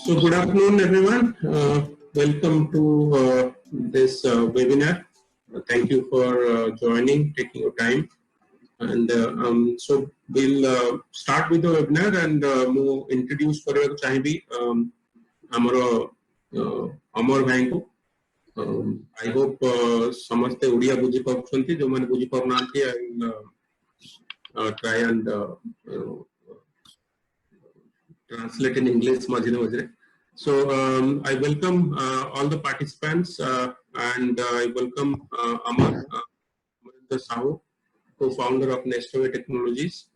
So good afternoon, everyone. Welcome to this webinar. Thank you for joining, taking your time. And so we'll start with the webinar and more introduce କରିବାକୁ ଚାହିଁବି ଆମର ଅମର ଭାଇଙ୍କୁ. I hope ସମସ୍ତେ ଓଡ଼ିଆ ବୁଝି ପାରୁଛନ୍ତି, ଯୋଉମାନେ ବୁଝି ପାରୁନାହାନ୍ତି I'll try and translate in English mazire mazire. So I welcome all the participants and I welcome Amar Sahu, co-founder of Nestaway Technologies.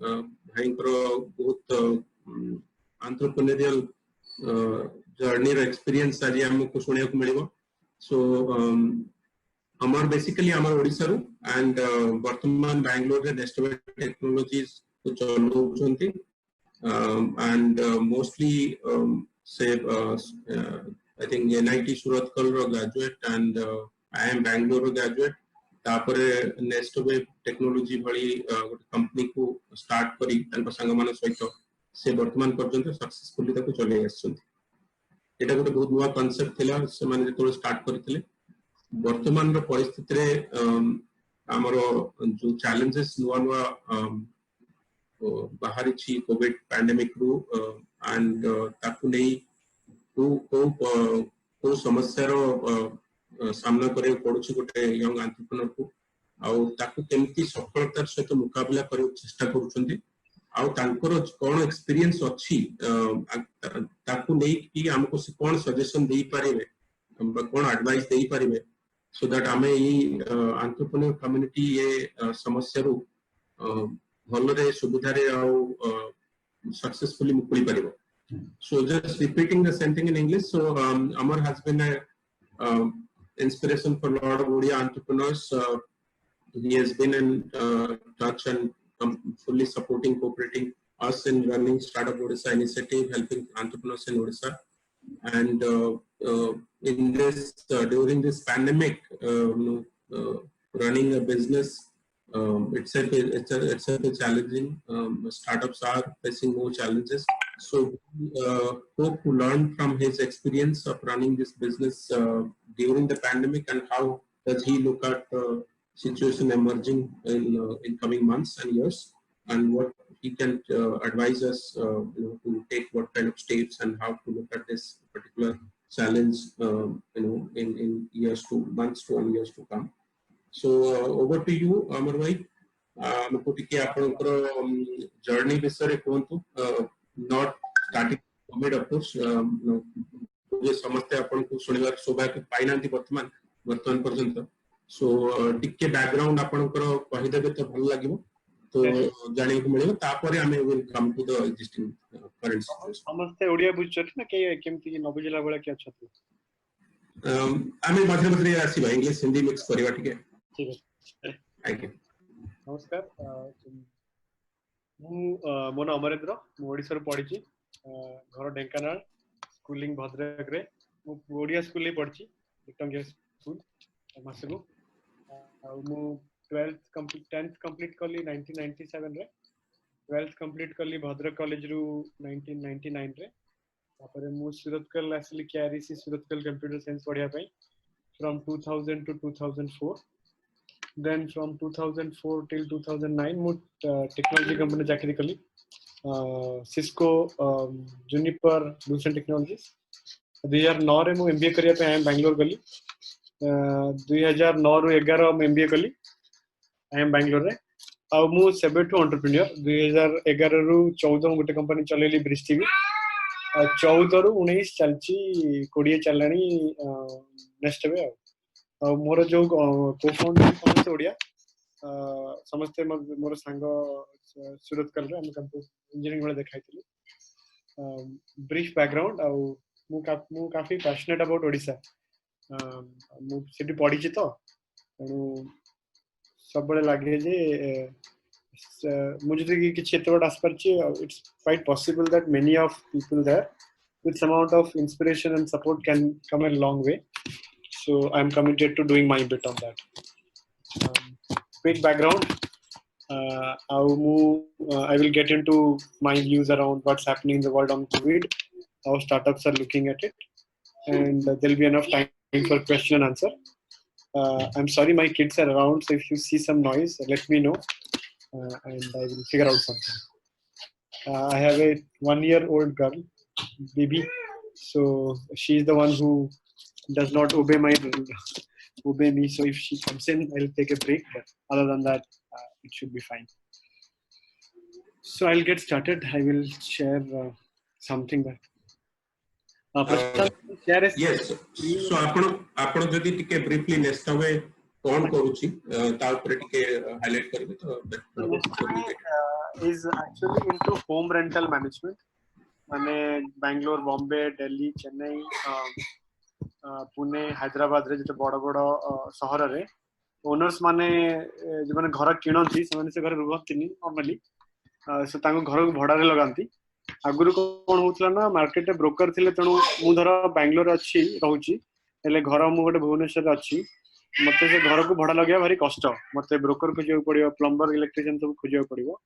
Bhainkaro bahut entrepreneurial journey or experience aji हमको सुनने को मिलेगा. So Amar basically Amar Odisha ru and वर्तमान Bangalore रे Nestaway Technologies को चलाउछंती. And mostly say I think NIT Surathkal graduate and IIM Bangalore graduate. तापरे Nestaway Technology भली company को स्टार्ट करी तंक संग मान सहित से वर्तमान पर्यंत सक्सेसफुली ताको चले आछंती. एटा गोटे बहुत नया कांसेप्ट थिला से माने जेतो स्टार्ट करथिले. वर्तमान रो परिस्थिति रे हमरो जो चैलेंजेस नुवा बाहरी छी कोविड पैंडेमिक रू एंड ताकू नहीं को समस्या रो सामना करे पड़ुछि गोटे यंग एंटरप्रेन्योर को आ ताकू केमती सफलतार सहित मुकाबला करे चेष्टा करूछंती आ तांकर कोन एक्सपीरियंस अछि ताकू नहीं कि हमको से कोन सजेशन देई पारिबे कोन एडवाइस देई पारिबे सो दैट हमें ई एंटरप्रेन्योर कम्युनिटी ये समस्या रू भलरे सुविधारे successfully mukuli paribo. So just repeating the same thing in English. So Amar has been a inspiration for a lot of Odia entrepreneurs. He has been in touch and fully supporting, cooperating us in running Startup Odisha initiative, helping entrepreneurs in Odisha. And in this during this pandemic, running a business itself is challenging. Startups are facing more challenges. So hope to learn from his experience of running this business during the pandemic and how does he look at situation emerging in coming months and years and what he can advise us to take what kind of steps and how to look at this particular challenge in years to months to and years to come. So over to you, Amar bhai. मुझे टिके आपनकर journey विषय कहतु not starting Covid of course जे समस्त आपन को सुनिबार सौभाग्य पाइनांती वर्तमान पर्यंत सो टिके बैकग्राउंड आपनकर कहि देबे तो भल लागिवो तो जाने को मिलियो तापरे हमें will come to the existing current situation. समस्त ओडिया बुझछथि ना के केमती न बुझला बळा के छथि हमें मधुर मधुर आसी भाई इंग्लिश हिंदी मिक्स करबा ठीक है. ठीक है. Thank you. नमस्कार. मो नाम अमरेंद्र. मु ओडिसा रो पढिछि. घर ढेंकानाल. स्कूलिंग भद्रक रे. मु ओडिया स्कूल रे पढिछि. Victoria school मासगु. मु 12th कंप्लीट 10th कंप्लीट करली 1997 रे. 12th कंप्लीट करली भद्रक कॉलेज रू 1999 रे. तापरे मु सुरतकल आसली केआरसी सुरतकल कंप्यूटर साइंस पढिया पई from 2000 to 2004. Then from 2004 till 2009 mu technology company चाकरी कली. Cisco, Juniper, Lucent Technologies. 2009 रे मु MBA करिया पे आया बैंगलोर गली. 2009 रू 11 में MBA कली आया बैंगलोर रे. आ मु सेबेटू एंटरप्रेन्योर 2011 रू 14 गोटे कंपनी चलेली ब्रिज टीवी. 14 रू 19 चलची 20 चलानी नेस्टवे. मोर जो को-फाउंडर समस्त ओडिया समस्त मोर संग सुरतकल रे हम इंजीनियरिंग वाला देखाइतली. ब्रीफ बैकग्राउंड आ मु काफी पैशनेट अबाउट ओडिसा. मु सिटी पढिछि तो सब बळे लागे जे मुझे कि किछ एतबड आसपरछि. It's quite possible that many of people there with some amount of inspiration and support can come a long way. So I'm committed to doing my bit on that. Quick background. I will get into my views around what's happening in the world on COVID how startups are looking at it, and there'll be enough time for question and answer. I'm sorry, my kids are around, so if you see some noise, let me know, and I will figure out something. I have a 1-year-old girl, baby, so she's the one who does not obey me. So if she comes in, I'll take a break. But other than that, it should be fine. So I'll get started. I will share something that. Prashant, share a Yes. So आपण जदि टिके briefly Nesta में कौन करूची ता ऊपर टिके highlight करबे तो Nesta is actually into home rental management. माने Bangalore, Bombay, Delhi, Chennai, Pune, Hyderabad रे जते बड़ बड़ सहर रे ओनर्स माने जे माने घर किणंती से माने से घर रुहतिनी नॉर्मली से तांको घर को भड़ा रे लगांती आगुरु कोन होतला ना मार्केट रे ब्रोकर थिले तणु मु धर बैंगलोर अछि रहउची हेले घर मु गोटे भुवनेश्वर अछि मते से घर को भड़ा लगया भारी कष्ट मते ब्रोकर को जे पड़ियो प्लम्बर इलेक्ट्रिशियन सब खोजियो पड़ियो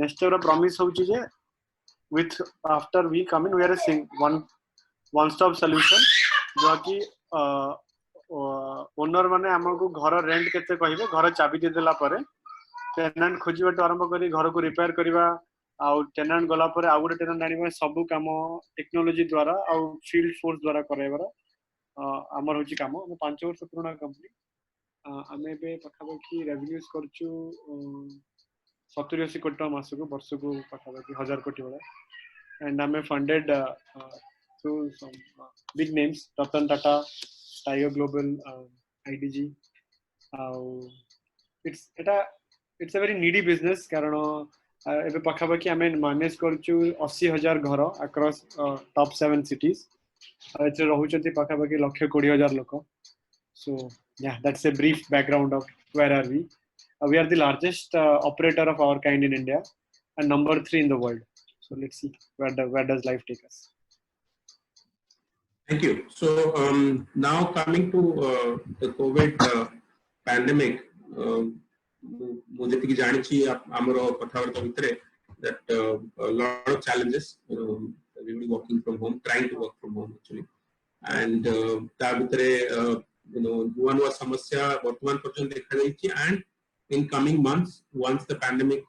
नेक्स्ट रा प्रॉमिस होउची जे with after we come in we are a one stop solution जो कि ओनर माने हमको घर रेंट केते कहिबे घर चाबी दे देला परे टेनेंट खोजिबाटो आरंभ करी घर को रिपेयर करबा आ टेनेंट गला परे आ गुटे टेनेंट आनिबा सब काम टेक्नोलॉजी द्वारा आ फील्ड फोर्स द्वारा करैबार हमर होची काम हम 5 वर्ष पुराना कंपनी हमें बे पखाबकी रेवेन्यूज करचू 70-80 कोटी मास को वर्ष को पखाबकी 1000 कोटी वाला एंड हमें funded through some big names, Ratan Tata, Tiger Global, IDG. It's a very needy business कारण एबे पखाबकी हमें मैनेज करचू 80,000 घर across top 7 cities. एचे रहउचंती पखाबकी 1,20,000 लोक. So yeah, that's a brief background of where are we. We are the largest operator of our kind in India and number 3 in the world. So let's see where does life take us. Thank you. So now coming to the COVID pandemic, मुझे की जानी चाहिए आमरो कथावार्ता भितरे that a lot of challenges. We will be working from home, trying to work from home actually, and ता भितरे नुआ नुआ समस्या वर्तमान पर्यंत देखा जाइछि and in coming months, once the pandemic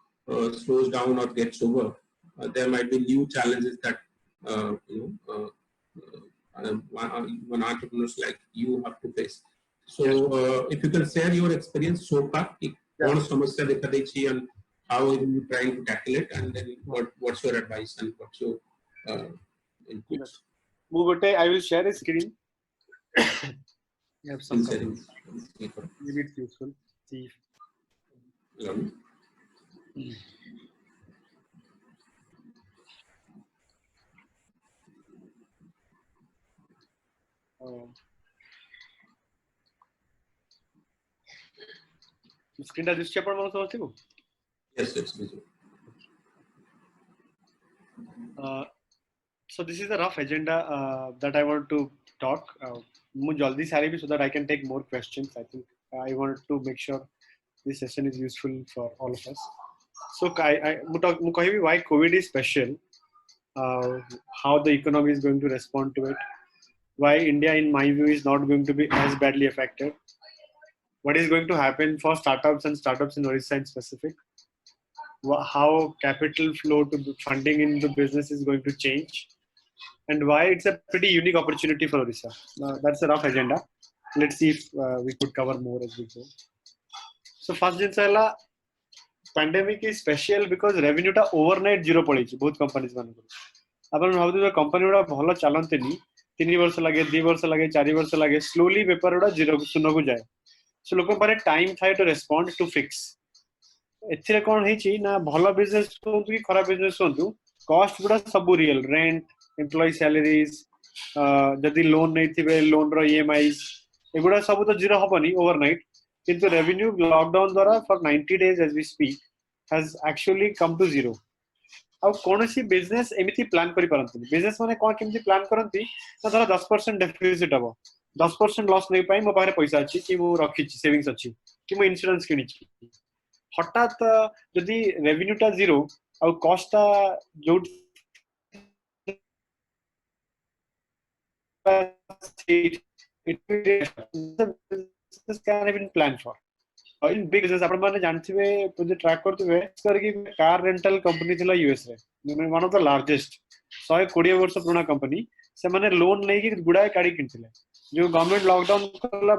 slows down or gets over, there might be new challenges that one entrepreneurs like you have to face. So if you can share your experience so far, what samasya dekha dechi and how are you trying to tackle it, and then what's your advice and what's your inputs? I will share a screen. You have some maybe it's useful. See. Screen टा दिसछि आपण मला समजते को? Yes, it's visible. So this is the rough agenda that I want to talk. Mu jaldi sari bhi so that I can take more questions. I think I want to make sure this session is useful for all of us. So mu kahibi why COVID is special, how the economy is going to respond to it, why India in my view is not going to be as badly affected, what is going to happen for startups and startups in Orissa in specific, how capital flow to funding in the business is going to change, and why it's a pretty unique opportunity for Orissa. That's a rough agenda. Let's see if we could cover more as we go. So first thing, pandemic is special because revenue ta overnight zero पड़ेछि बहुत companies मानक अपन भाबु company उडा भलो चलंतेनी 3 वर्ष लागे 2 वर्ष लागे 4 वर्ष लागे slowly paper उडा zero शून्य को जाए सो लोक पारे टाइम थाए टू रेस्पोंड टू फिक्स एथिरे कोन हेछि ना भलो बिजनेस कोंतु कि खराब बिजनेस कोंतु कॉस्ट गुडा सब रियल रेंट एम्प्लॉय सैलरीज जदी लोन नै थिबे लोन रो ईएमआईज एगुडा सब तो जीरो हबनी ओवरनाइट किंतु रेवेन्यू लॉकडाउन द्वारा for 90 days as we speak has actually come to zero. अब कौन सी बिजनेस एमिति प्लान करि परंती बिजनेस माने कोन केमति प्लान करंती ना धर 10% डेफिसिट हबो 10% लॉस नै पाई मो पारे पैसा अछि कि मु रखि छि सेविंग्स अछि कि मु इंश्योरेंस किनि छि हठात जदी रेवेन्यू टा जीरो आ कॉस्ट टा जो it this can have been planned for. In big business, आपण माने जानथिबे जे ट्रैक करथिबे करके कार रेंटल कंपनी थिला यूएस रे वन ऑफ द लार्जेस्ट 120 वर्ष पुराना कंपनी से माने लोन लेके गुडाय काढी किनथिले जो गवर्नमेंट लॉकडाउन करला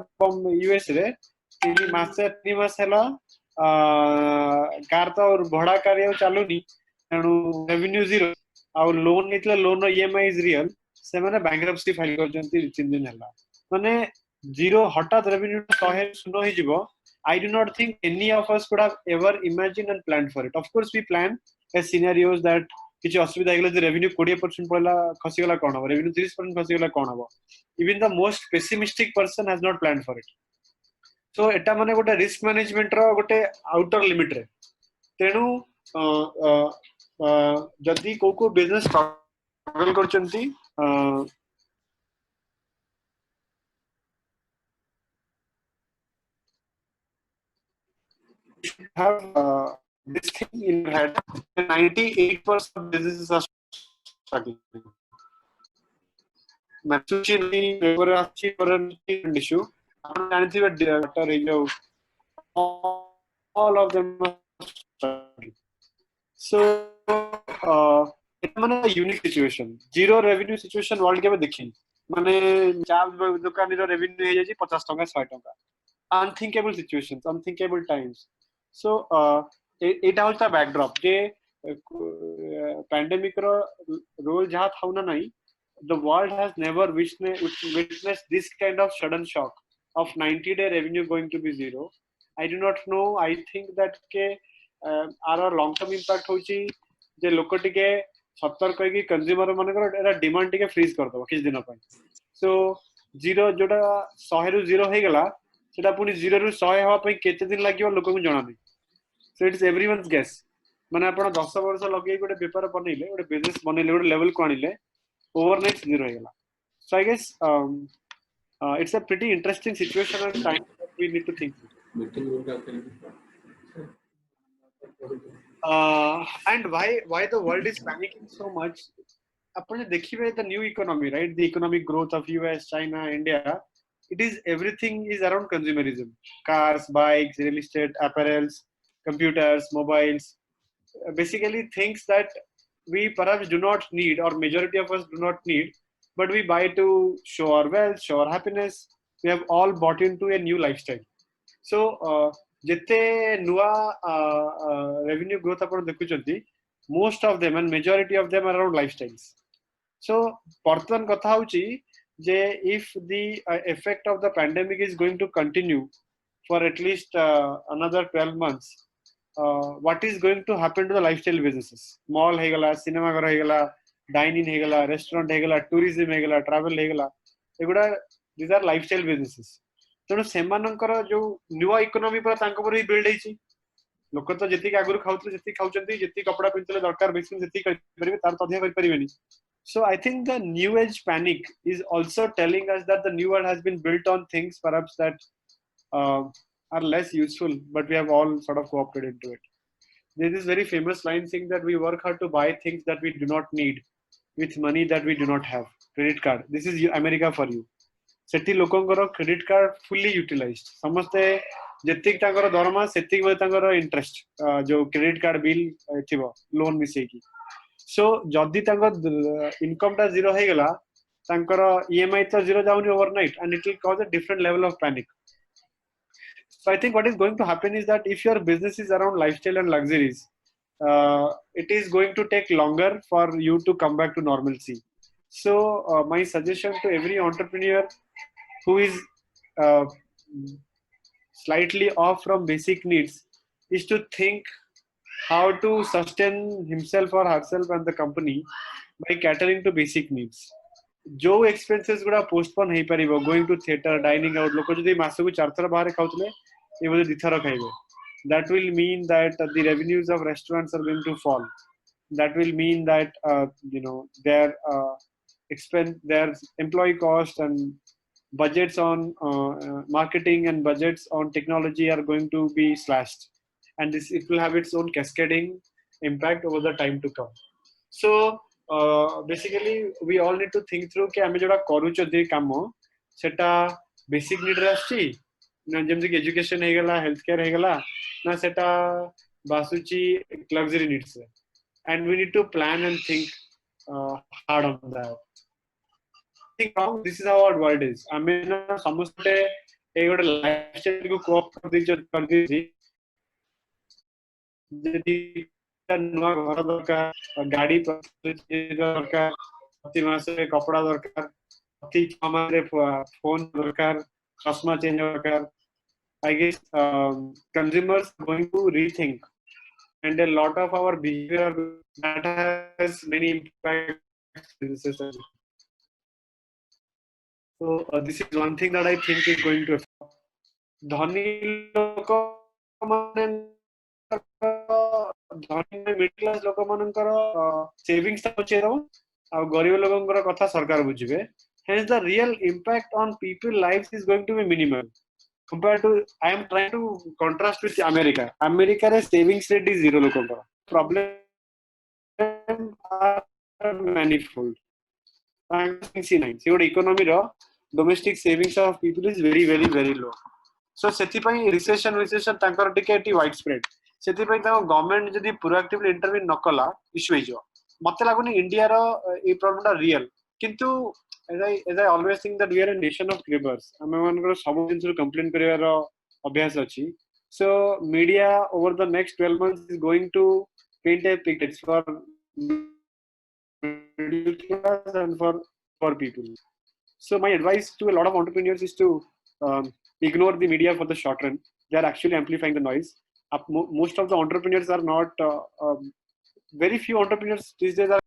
यूएस रे 3 मास हैला कार तो भड़ा कार्य चालुनी तेणु रेवेन्यू जीरो आ लोन नेतला लोन ईएमआई इज रियल से माने बैंक्रप्सी फाइल करजंती 3 दिन हैला माने जीरो हठात रेवेन्यू 100 शून्य ही जीवो. I do not think any of us could have ever imagined and planned for it. Of course, we plan as scenarios that किसी असुविधा ହେଇଗଲା ଯେ revenue 20% ପଳେଇଲା ଖସିଗଲା କଣ ହବ revenue 30% ଖସିଗଲା କଣ ହବ. Even the most pessimistic person has not planned for it. So ଏଟା ମାନେ ଗୋଟେ risk management ର ଗୋଟେ outer limit ରେ ତେଣୁ ଯଦି କୋଉ business struggle କରୁଛନ୍ତି have this thing in your head. 98% of businesses are struggling. issue. All of them are struggling. So it's a unique situation. Zero revenue situation world के में देखी. माने चार दुकान रो revenue है जी 50 टका 100 टका. Unthinkable situations, unthinkable times. So এটা হচ্ছে backdrop যে pandemic रो role जहाँ था ना नहीं, the world has never witnessed this kind of sudden shock of 90-day revenue going to be zero. I do not know. I think that के our long term impact होची जे लोक टिके सतर्क होगी कंज्यूमर मानकर एरा डिमांड टिके freeze कर दो किछ दिन पय. So zero जोटा 100 रु 0 हे गला सेटा पुनी 0 रु 100 हवा पय केते दिन लागियो लोक को जणा नै. So it is everyone's guess. माने आपण 10 वर्ष लगे गोटे व्यापार बनेले गोटे बिजनेस बनेले गोटे लेवल को आनिले overnight zero हे गला. So I guess it's a pretty interesting situation and time that we need to think. And why the world is panicking so much? Upon the new economy, right? The economic growth of US, China, India, it is everything is around consumerism. Cars, bikes, real estate, apparels, computers, mobiles, basically things that we perhaps do not need, or majority of us do not need, but we buy to show our wealth, show our happiness. We have all bought into a new lifestyle. So jete nuwa revenue growth आपण देखुचंती, most of them and majority of them are around lifestyles. So ବର୍ତ୍ତମାନ କଥା ହଉଛି ଯେ if the effect of the pandemic is going to continue for at least another 12 months, what is going to happen to the lifestyle businesses? Mall ହେଇଗଲା, cinema ଘର ହେଇଗଲା, dine-in ହେଇଗଲା, restaurant ହେଇଗଲା, tourism ହେଇଗଲା, travel ହେଇଗଲା, ଏଗୁଡା these are lifestyle businesses. ତେଣୁ ସେମାନଙ୍କର ଯୋଉ ନୂଆ ଇକୋନୋମି ପୁରା ତାଙ୍କ ଉପରେ ବିଲ୍ଡ ହେଇଛି. ଲୋକ ତ ଯେତିକି ଆଗରୁ ଖାଉଥିଲେ ଯେତିକି ଖାଉଛନ୍ତି, ଯେତିକି କପଡା ପିନ୍ଧୁଥିଲେ ଦରକାର ବେଶୀ ଯେତିକି କରିପାରିବେ ତାର ତ ଅଧିକ କରିପାରିବେନି. So I think the new age panic is also telling us that the new world has been built on things perhaps that are less useful, but we have all sort of coopted into it. There's this very famous line saying that we work hard to buy things that we do not need with money that we do not have. Credit card. This is America for you. सेठी लोकंकर credit card fully utilized. समस्ते जेतिक तांकर दरमा सेतिक वे तांकर interest जो क्रेडिट कार्ड बिल थिबो लोन मिसे की. सो जदी तांकर इनकम टा जीरो हे गेला तांकर ईएमआई तो जीरो जाउनी overnight and it will cause a different level of panic. So I think what is going to happen is that if your business is around lifestyle and luxuries, it is going to take longer for you to come back to normalcy. So my suggestion to every entrepreneur who is slightly off from basic needs is to think how to sustain himself or herself and the company by catering to basic needs. जो expenses गुड़ा postpone हो परिबो, going to theater, dining out, लोक जदि मासकु 4 थर बाहर खाउतले ए बोले 2 थर खाइबे, that will mean that the revenues of restaurants are going to fall. That will mean that their their employee cost and budgets on marketing and budgets on technology are going to be slashed, and it will have its own cascading impact over the time to come. So basically we all need to think through कि आमे जोड़ा करूचो दे कामो सेटा basic need रे आछि ना जेमति कि एजुकेशन हे गला हेल्थ केयर हे गला ना सेटा बासुची luxury needs and we need to plan and think hard on that. I think wrong, this is how our world is. I mean, samuste ए गोटे लाइफस्टाइल को कोप कर दी जदि नुआ घर दरकार गाड़ी दरकार प्रति मासे कपड़ा दरकार प्रति छमारे फोन दरकार चश्मा चेंज दरकार I guess consumers going to rethink and a lot of our behavior that has many impacts in the society. So this is one thing that I think is going to affect. धनी लोक माने धनी middle class लोक मानकर savings पहुंचे दो आ गरीब लोगंकर कथा सरकार बुझिबे hence the real impact on people lives is going to be minimal compared to I am trying to contrast with America रे savings rate is zero लोकंकर problem are manifold see economy ro domestic savings of people is very very very low so सेथिपई recession तांकर टिके eighty wide spread सेथिपई तांको government जदी proactively intervene न कला issue हे जो मते लागुनी इंडिया रो ए प्रॉब्लम रियल किंतु as I always think that we are a nation of cribbers हम मानकर सब दिन कंप्लेन करिवार अभ्यास अछि so media over the next 12 months is going to paint a picture for middle class and for people so my advice to a lot of entrepreneurs is to ignore the media for the short run. They are actually amplifying the noise. Most of the entrepreneurs are not, very few entrepreneurs these days are